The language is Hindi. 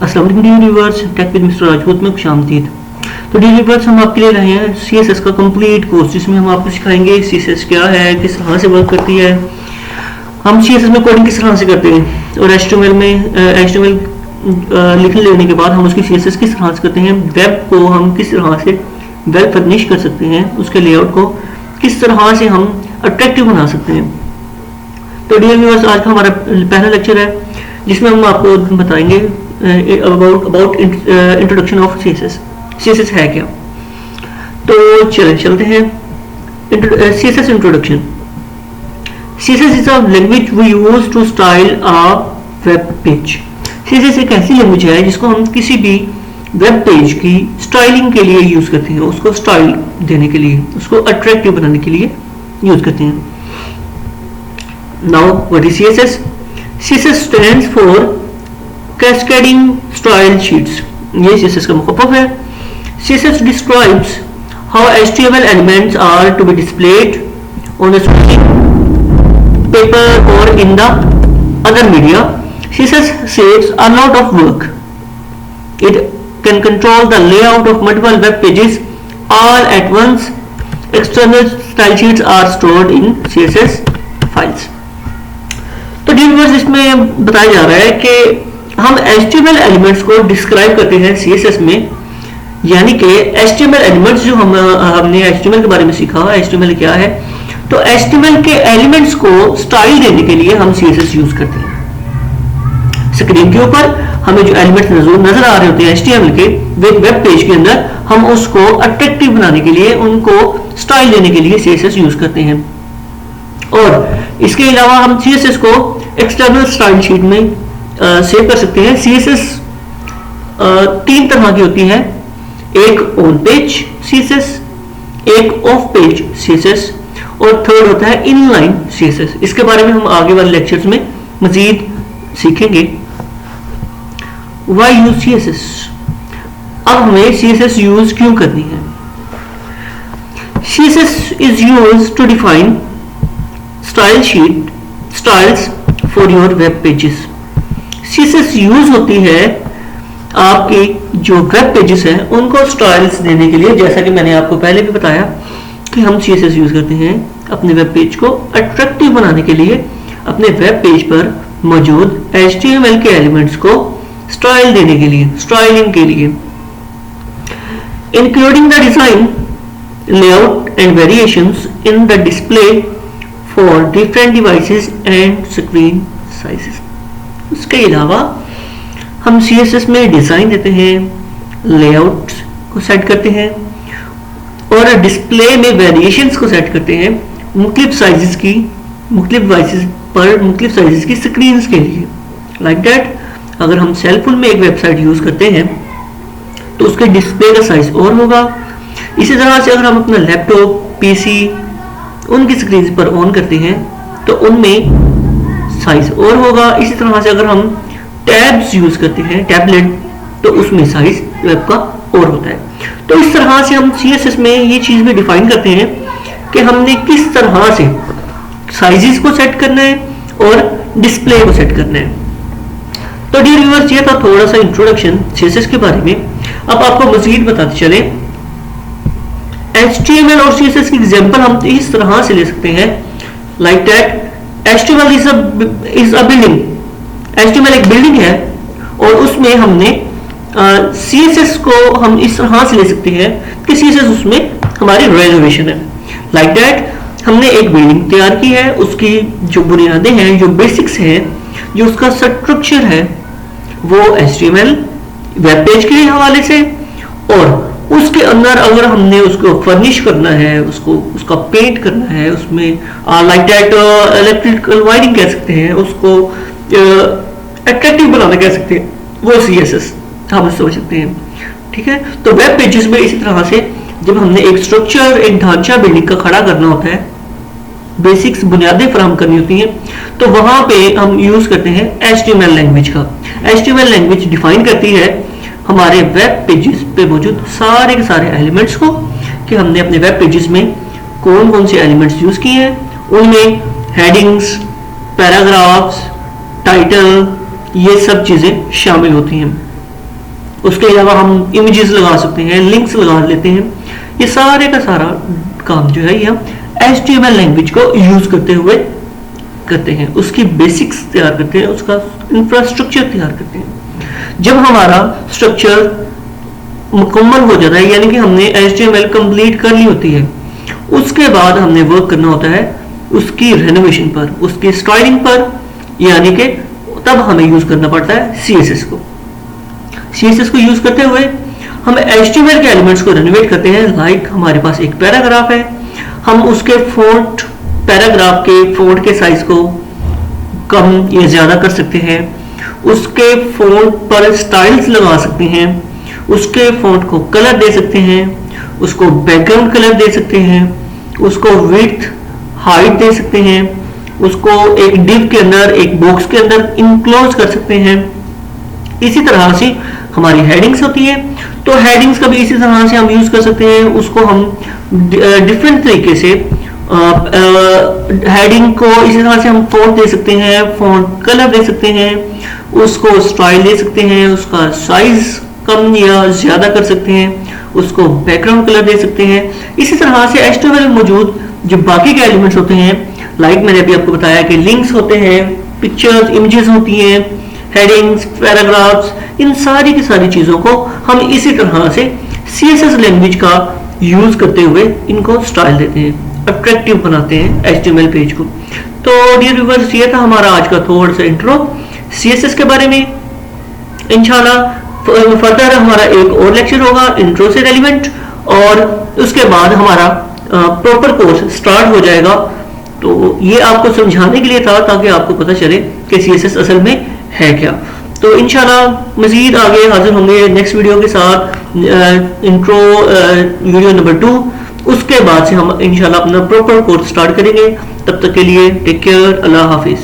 अस्सलाम वालेकुम dear viewers, tech with mister Rajput में खुशामदीद। तो डियर व्यूअर्स, हम आपके लिए रहे हैं सीएसएस का कंप्लीट कोर्स, जिसमें हम आपको सिखाएंगे सीएसएस क्या है, किस तरह से वर्क करती है, हम सीएसएस में कोडिंग किस तरह से करते हैं और एचटीएमएल में एचटीएमएल लिख लेने के बाद हम उसकी सीएसएस किस तरह से करते हैं, वेब को हम किस तरह से वेल फर्निश कर सकते हैं, उसके लेआउट को किस तरह से हम अट्रैक्टिव बना सकते हैं। तो डियर व्यूअर्स, आज का हमारा पहला लेक्चर है जिसमें हम आपको बताएंगे about introduction of CSS. CSS है क्या, तो चलते हैं CSS introduction. CSS is a language we use to style a web page. CSS एक ऐसी लैंग्वेज है जिसको हम किसी भी वेब पेज की स्टाइलिंग के लिए यूज करते हैं, उसको स्टाइल देने के लिए, उसको अट्रैक्टिव बनाने के लिए यूज करते हैं। Now what is CSS? CSS stands for Cascading Style Sheets। ये CSS का मुखफ़फ़ है। CSS describes how HTML elements are to be displayed on a screen, paper or in the other media. CSS saves a lot of work. It can control the layout of multiple web pages all at once. External style sheets are stored in CSS files। तो डिटेल्स इसमें बताया जा रहा है कि हम HTML एलिमेंट्स को डिस्क्राइब करते हैं CSS में, यानी कि HTML एलिमेंट्स जो हमने HTML के बारे में सीखा, HTML क्या है, तो HTML के एलिमेंट्स को स्टाइल देने के लिए हम CSS यूज करते हैं। स्क्रीन के ऊपर हमें जो एलिमेंट्स नजर आ रहे होते हैं HTML के वेब पेज के अंदर, हम उसको अट्रैक्टिव बनाने के लिए, उनको स्टाइल देने के लिए CSS यूज करते हैं। और इसके अलावा हम CSS को एक्सटर्नल स्टाइल शीट में सेव कर सकते हैं। CSS तीन तरह की होती है, एक ऑन पेज CSS, एक ऑफ पेज CSS और थर्ड होता है इनलाइन CSS। इसके बारे में हम आगे वाले लेक्चर्स में मजीद सीखेंगे। Why use CSS? अब हमें CSS यूज क्यों करनी है? CSS is used to define style sheet styles for your web pages। CSS use होती है आपकी जो वेब पेजेस हैं उनको स्टाइल्स देने के लिए, जैसा कि मैंने आपको पहले भी बताया कि हम CSS यूज करते हैं अपने वेब पेज को अट्रैक्टिव बनाने के लिए, अपने वेब पेज पर मौजूद HTML के एलिमेंट्स को स्टाइल देने के लिए, स्टाइलिंग के लिए, including the design, layout and variations in the display for different devices and screen sizes. उसके अलावा हम CSS में डिजाइन देते हैं, लेआउट को सेट करते हैं और डिस्प्ले में वेरिएशंस को सेट करते हैं मुख्तलिफ साइजेस की, मुख्तलिफ डिवाइसेस पर मुख्तलिफ साइजेस की स्क्रीन्स के लिए। लाइक दैट, अगर हम सेल फोन में एक वेबसाइट यूज करते हैं तो उसके डिस्प्ले का साइज और होगा। इसी तरह से अगर हम अपना लैपटॉप, PC उनकी स्क्रीन पर ऑन करते हैं तो उनमें साइज और होगा। इसी तरह से अगर हम टैब्स यूज करते हैं, टैबलेट, तो उसमें साइज वेब का और होता है। तो इस तरह से हम CSS में ये चीज भी डिफाइन करते हैं कि हमने किस तरह से साइजेस को सेट करना है और डिस्प्ले को सेट करना है। तो डियर व्यूअर्स, ये था थोड़ा सा इंट्रोडक्शन CSS के बारे में। अब आपको मजीद बताते चले, HTML और CSS की एग्जांपल हम इस तरह से ले सकते हैं, like that HTML is a building। HTML एक बिल्डिंग है और उसमें हमने CSS को हम इस तरह से ले सकते हैं कि CSS उसमें हमारी रेजोल्यूशन है। लाइक दैट, हमने एक बिल्डिंग तैयार की है, उसकी जो बुनियादें हैं, जो बेसिक्स हैं, जो उसका स्ट्रक्चर है, वो HTML वेब पेज के हवाले से, और उसके अंदर अगर हमने उसको फर्निश करना है, उसका पेंट करना है, उसमें लाइक दैट इलेक्ट्रिकल वायरिंग कह सकते हैं, उसको अट्रैक्टिव बनाना कह सकते हैं, वो CSS हम समझ सकते हैं। ठीक है, तो वेब पेजेस में इसी तरह से जब हमने एक स्ट्रक्चर, एक ढांचा बिल्डिंग का खड़ा करना होता है, बेसिक्स बुनियादें फराहम करनी होती हैं, तो वहां पे हम यूज करते हैं HTML लैंग्वेज का। HTML लैंग्वेज डिफाइन करती है हमारे वेब पेजेस पे मौजूद सारे के सारे एलिमेंट्स को, कि हमने अपने वेब पेजेस में कौन कौन से एलिमेंट्स यूज किए हैं। उनमें हेडिंग्स, पैराग्राफ्स, टाइटल, ये सब चीजें शामिल होती हैं। उसके अलावा हम इमेजेस लगा सकते हैं, लिंक्स लगा लेते हैं। ये सारे का सारा काम जो है ये हम HTML लैंग्वेज को यूज करते हुए करते हैं, उसकी बेसिक्स तैयार करते हैं, उसका इंफ्रास्ट्रक्चर तैयार करते हैं। जब हमारा स्ट्रक्चर मुकम्मल हो जाता है, यानी कि हमने HTML कंप्लीट कर ली होती है, उसके बाद हमने वर्क करना होता है उसकी रेनोवेशन पर, उसकी स्टाइलिंग पर, यानी कि तब हमें यूज करना पड़ता है CSS को। CSS को यूज करते हुए हम HTML के एलिमेंट्स को रेनोवेट करते हैं। लाइक हमारे पास एक पैराग्राफ है, हम उसके फॉन्ट, पैराग्राफ के फॉन्ट के साइज को कम या ज्यादा कर सकते हैं, उसके फॉन्ट पर स्टाइल्स लगा सकते हैं, उसके फॉन्ट को कलर दे सकते हैं, उसको बैकग्राउंड कलर दे सकते हैं, उसको विड्थ हाइट दे सकते हैं, उसको एक डिव के अंदर, एक बॉक्स के अंदर इनक्लोज कर सकते हैं। इसी तरह से हमारी हेडिंग्स होती है, तो हेडिंग्स का भी इसी तरह से हम यूज कर सकते हैं। उसको हम डिफरेंट तरीके से हेडिंग को इसी तरह से हम फॉन्ट दे सकते हैं, फॉन्ट कलर दे सकते हैं, उसको स्टाइल दे सकते हैं, उसका साइज कम या ज्यादा कर सकते हैं, उसको बैकग्राउंड कलर दे सकते हैं। इसी तरह से HTML में मौजूद जो बाकी के एलिमेंट्स होते हैं, लाइक मैंने अभी आपको बताया कि लिंक्स होते हैं, पिक्चर्स, इमेजेस होती हैं, हेडिंग्स, पैराग्राफ्स, इन सारी की सारी चीजों को हम इसी तरह से CSS लैंग्वेज का यूज करते हुए इनको स्टाइल देते हैं, अट्रैक्टिव बनाते हैं HTML पेज को। तो डियर व्यूअर्स, ये था हमारा आज का थोड़ा सा इंट्रो CSS के बारे में। इंशाल्लाह फर्दर हमारा एक और लेक्चर होगा इंट्रो से रेलिवेंट, और उसके बाद हमारा प्रॉपर कोर्स स्टार्ट हो जाएगा। तो ये आपको समझाने के लिए था ताकि आपको पता चले कि CSS असल में है क्या। तो इंशाल्लाह मजीद आगे हाजिर होंगे नेक्स्ट वीडियो के साथ, इंट्रो वीडियो नंबर 2। उसके बाद से हम इंशाल्लाह अपना प्रॉपर कोर्स स्टार्ट करेंगे। तब तक के लिए टेक केयर, अल्लाह हाफिज।